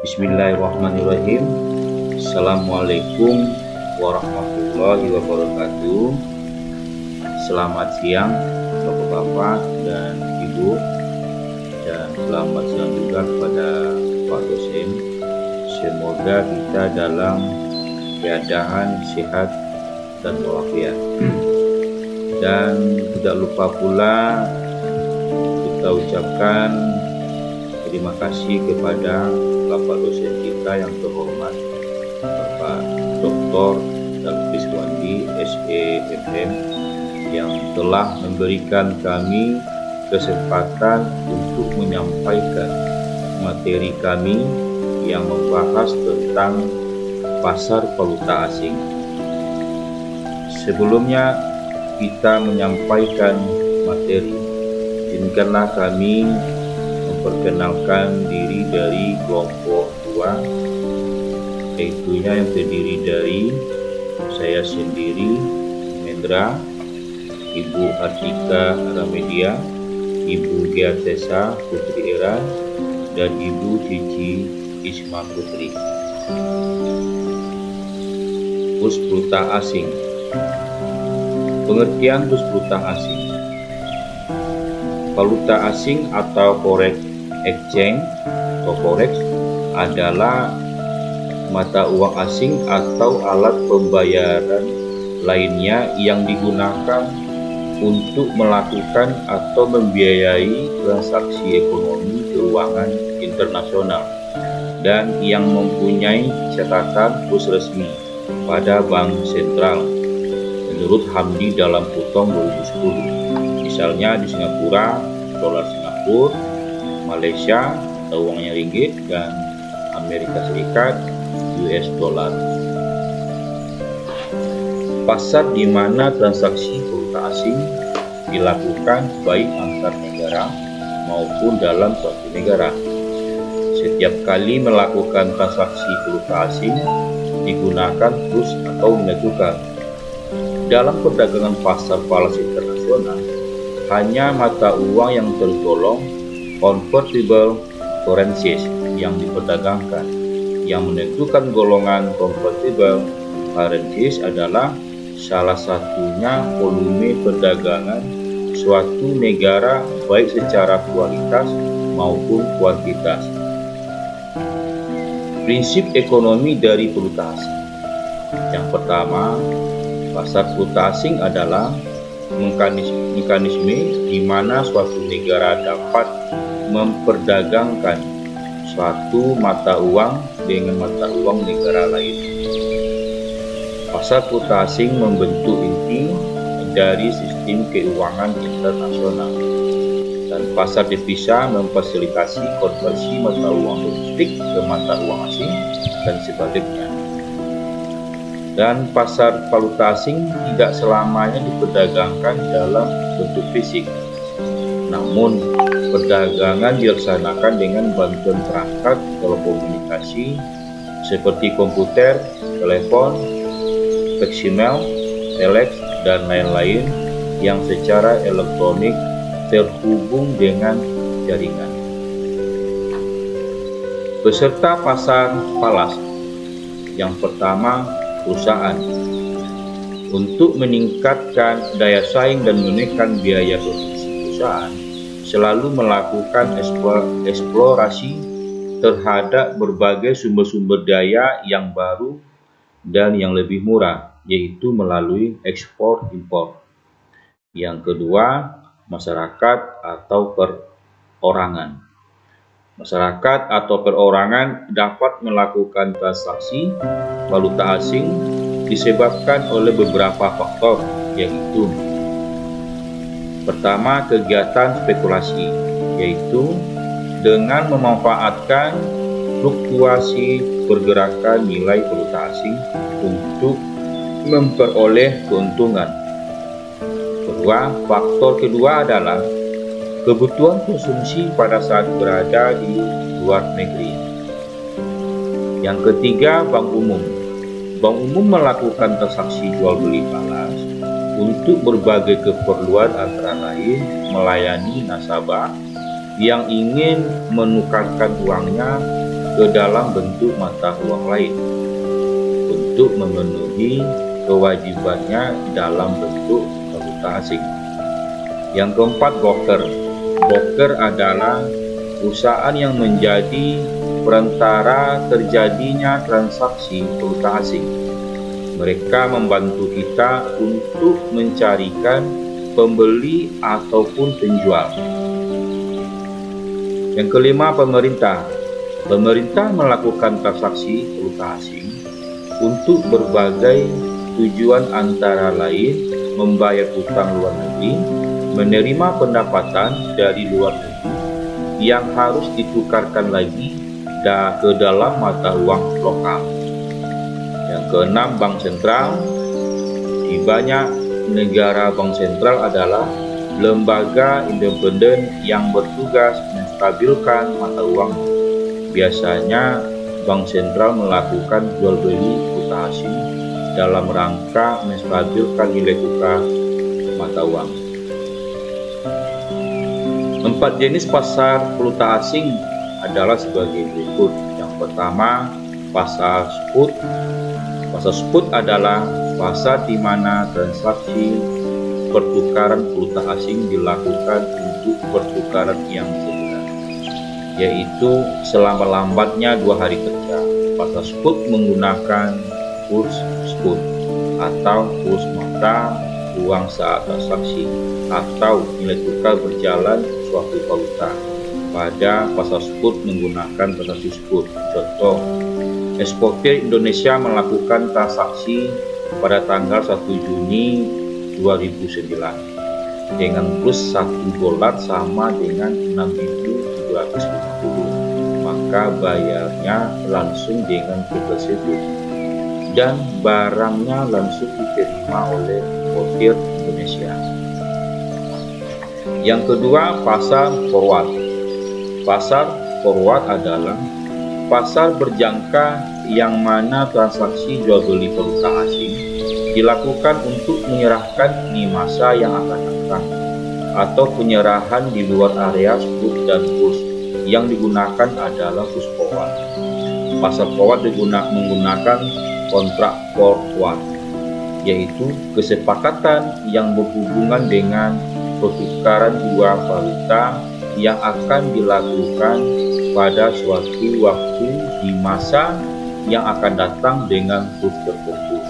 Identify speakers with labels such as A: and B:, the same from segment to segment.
A: Bismillahirrahmanirrahim. Assalamualaikum warahmatullahi wabarakatuh. Selamat siang Bapak-bapak dan Ibu, dan selamat siang juga kepada Pak dosen. Semoga kita dalam keadaan sehat dan walafiat. Dan tidak lupa pula kita ucapkan terima kasih kepada Bapak dosen kita yang terhormat, Bapak Dr. Dalvis Wandi, SEMM, yang telah memberikan kami kesempatan untuk menyampaikan materi kami yang membahas tentang pasar valuta asing. Sebelumnya kita menyampaikan materi, izinkanlah kami memperkenalkan diri dari kelompok 2, yaitunya yang terdiri dari saya sendiri, Mendra, Ibu Artika Ramedia, Ibu Giatesa Putri Era, dan Ibu Cici Isma Putri. Bus valuta asing. Pengertian bus valuta asing. Valuta asing atau forex exchange atau forex adalah mata uang asing atau alat pembayaran lainnya yang digunakan untuk melakukan atau membiayai transaksi ekonomi keuangan internasional dan yang mempunyai catatan kurs resmi pada bank sentral menurut Hamdi dalam Putong 2010. Misalnya di Singapura, dolar Singapura, Malaysia, atau uangnya ringgit, dan Amerika Serikat, US dollar. Pasar di mana transaksi valuta asing dilakukan baik antar negara maupun dalam suatu negara. Setiap kali melakukan transaksi valuta asing digunakan kurs atau nilai tukar. Dalam perdagangan pasar falas internasional, hanya mata uang yang tergolong convertible currencies yang diperdagangkan. Yang menentukan golongan convertible currencies adalah salah satunya volume perdagangan suatu negara baik secara kualitas maupun kuantitas. Prinsip ekonomi dari valuta asing. Yang pertama, pasar valuta asing adalah mekanisme di mana suatu negara dapat memperdagangkan suatu mata uang dengan mata uang negara lain. Pasar valuta asing membentuk inti dari sistem keuangan internasional, dan pasar devisa memfasilitasi konversi mata uang domestik ke mata uang asing dan sebaliknya. Dan pasar valuta asing tidak selamanya diperdagangkan dalam bentuk fisik, namun perdagangan dilaksanakan dengan bantuan perangkat telekomunikasi seperti komputer, telepon, faksimiles, telex, dan lain-lain yang secara elektronik terhubung dengan jaringan. Peserta pasar falas. Yang pertama, perusahaan. Untuk meningkatkan daya saing dan menekan biaya produksi, perusahaan selalu melakukan eksplorasi terhadap berbagai sumber-sumber daya yang baru dan yang lebih murah, yaitu melalui ekspor-impor. Yang kedua, masyarakat atau perorangan. Masyarakat atau perorangan dapat melakukan transaksi valuta asing disebabkan oleh beberapa faktor, yaitu pertama, kegiatan spekulasi, yaitu dengan memanfaatkan fluktuasi pergerakan nilai valuta asing untuk memperoleh keuntungan. Faktor kedua adalah kebutuhan konsumsi pada saat berada di luar negeri. Yang ketiga, bank umum. Bank umum melakukan transaksi jual beli falas untuk berbagai keperluan, antara lain melayani nasabah yang ingin menukarkan uangnya ke dalam bentuk mata uang lain untuk memenuhi kewajibannya dalam bentuk valuta asing. Yang keempat, broker. Broker adalah perusahaan yang menjadi perantara terjadinya transaksi valuta asing. Mereka membantu kita untuk mencarikan pembeli ataupun penjual. Yang kelima, pemerintah. Pemerintah melakukan transaksi valuta asing untuk berbagai tujuan, antara lain membayar utang luar negeri, menerima pendapatan dari luar negeri yang harus ditukarkan lagi ke dalam mata uang lokal. Yang keenam, bank sentral. Di banyak negara, bank sentral adalah lembaga independen yang bertugas menstabilkan mata uang. Biasanya bank sentral melakukan jual beli valuta asing dalam rangka menstabilkan nilai tukar mata uang. 4 jenis pasar valuta asing adalah sebagai berikut. Yang pertama, pasar spot. Pasar spot adalah pasar di mana transaksi pertukaran valuta asing dilakukan untuk pertukaran yang segera, yaitu selama-lambatnya 2 hari kerja. Pasar spot menggunakan kurs spot atau kurs mata uang saat transaksi atau nilai tukar berjalan suatu valuta. Pada pasar spot menggunakan transaksi spot. Contoh, eksportir Indonesia melakukan transaksi pada tanggal 1 Juni 2009 dengan kurs 1 dolar sama dengan 6.750, maka bayarnya langsung dengan kurs tersebut dan barangnya langsung diterima oleh eksportir Indonesia. Yang kedua, pasar forward. Pasar forward adalah pasar berjangka yang mana transaksi jual beli valuta asing dilakukan untuk menyerahkan di masa yang akan datang atau penyerahan di luar area spot, dan kurs yang digunakan adalah kurs forward. Pasar forward menggunakan kontrak forward, yaitu kesepakatan yang berhubungan dengan pertukaran dua valuta yang akan dilakukan pada suatu waktu di masa yang akan datang dengan kurs tertentu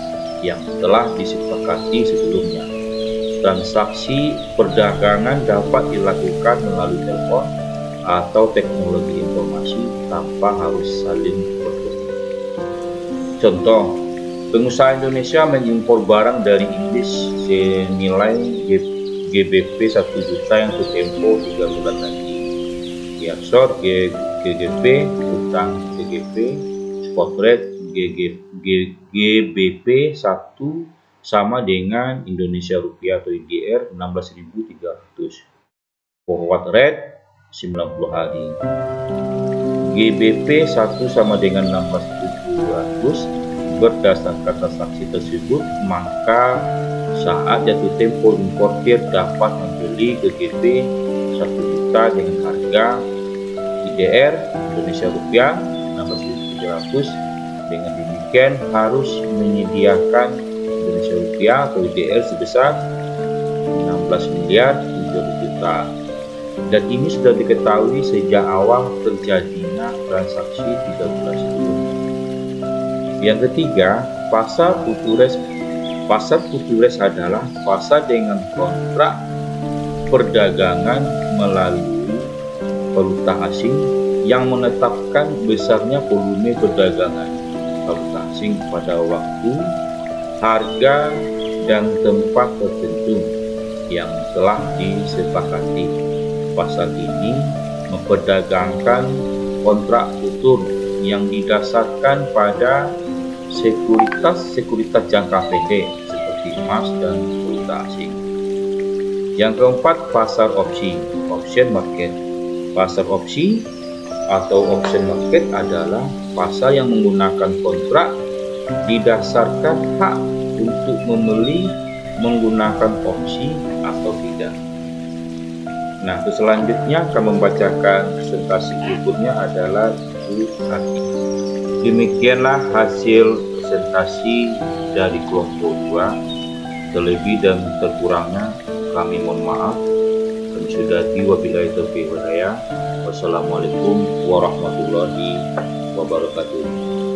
A: yang telah disepakati sebelumnya. Transaksi perdagangan dapat dilakukan melalui telepon atau teknologi informasi tanpa harus saling bertemu. Contoh, pengusaha Indonesia mengimpor barang dari Inggris senilai GBP 1 juta yang setempo 3 bulan lagi. Kiarsor GGP, utang GGP, spot rate GBP 1 sama dengan Indonesia rupiah atau IDR 16.300. Forward rate 90 hari. GBP 1 sama dengan 16.200. Berdasarkan transaksi tersebut, maka saat jatuh tempo importir dapat membeli GBP 1 juta dengan harga IDR Indonesia rupiah 16.300. Dengan demikian harus menyediakan Indonesia rupiah atau IDR sebesar 16 miliar 7 juta. Dan ini sudah diketahui sejak awal terjadinya transaksi 3 bulan sebelumnya. Yang ketiga, pasar futures. Pasar futures adalah pasar dengan kontrak perdagangan melalui valuta asing yang menetapkan besarnya volume perdagangan valuta asing pada waktu, harga, dan tempat tertentu yang telah disepakati. Pasar ini memperdagangkan kontrak futur yang didasarkan pada sekuritas jangka pendek seperti emas dan valuta asing. Yang keempat, pasar opsi, option market. Pasar opsi atau option market adalah pasar yang menggunakan kontrak didasarkan hak untuk membeli menggunakan opsi atau tidak. Nah, selanjutnya akan membacakan presentasi berikutnya adalah suatu hati. Demikianlah hasil presentasi dari kelompok 2. Terlebih dan terkurangnya kami mohon maaf. Kami sudati wabillahi taufiq wal hidayah. Wassalamualaikum warahmatullahi wabarakatuh.